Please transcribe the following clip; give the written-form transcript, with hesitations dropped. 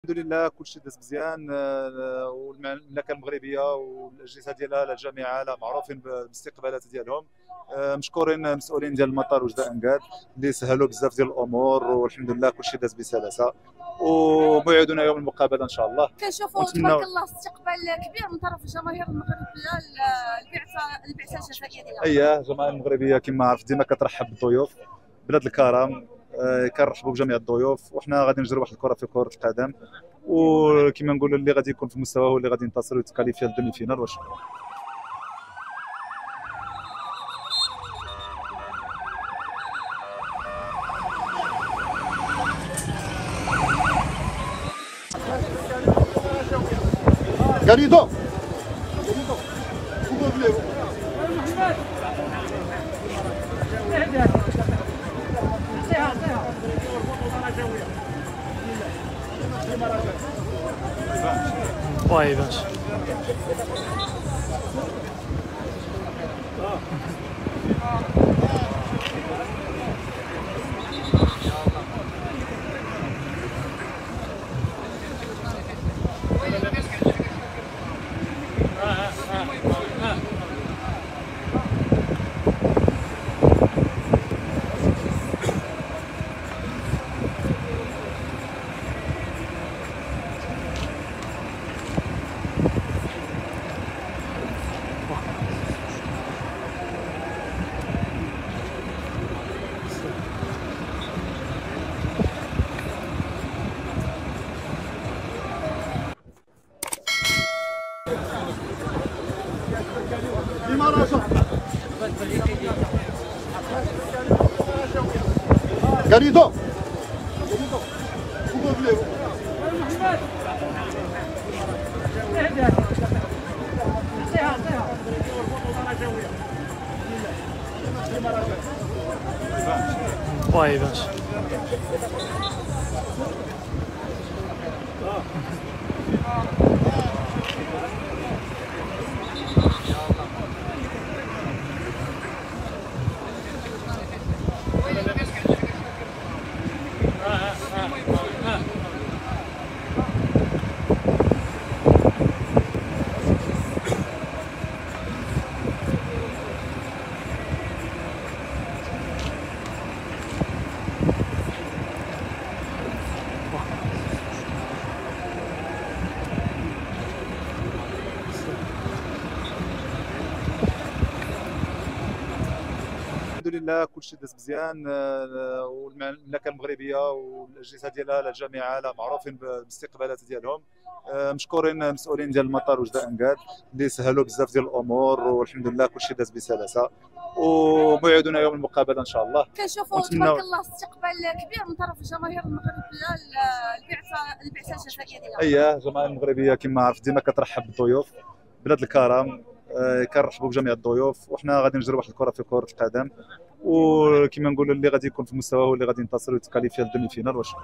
الحمد لله كلشي داز مزيان. والمملكه المغربيه والاجهزه ديالها لا الجامعه لا معروفين بالاستقبالات ديالهم. مشكورين المسؤولين ديال المطار وجده انقاد اللي سهلوا بزاف ديال الامور، والحمد لله كلشي داز بسلاسه، وموعدنا يوم المقابله ان شاء الله. كنشوفوا تبارك الله استقبال كبير من طرف الجماهير المغربيه البعثه الجزائريه. اييه الجماهير المغربيه كما عرفت ديما كترحب بالضيوف، بلاد الكرم. كنرحبوا بجميع الضيوف، وحنا غادي نجري واحد الكره في كره القدم، وكما نقولوا اللي غادي يكون في المستوى هو اللي غادي ينتصر ويتكاليفيا للدومي فينال. واش Garido. واي باش Garido. واي باش الحمد لله كلشي داز مزيان. والمملكه المغربيه والاجهزه ديالها لا الجامعه لا معروفين بالاستقبالات ديالهم. مشكورين المسؤولين ديال المطار وجده انقاد اللي سهلوا بزاف ديال الامور، والحمد لله كلشي داز بسلاسه، وموعدنا يوم المقابله ان شاء الله. كنشوفوا تبارك الله استقبال كبير من طرف الجماهير المغربيه البعثه الجزائريه. اييه الجماهير المغربيه كما عرفت ديما كترحب بالضيوف، بلاد الكرم. كنرحبوا بجميع الضيوف، وحنا غادي نجري واحد الكره في كره القدم، وكما نقولوا اللي غادي يكون في المستوى هو اللي غادي ينتصر ويتكاليفيا للدومي فينال. واش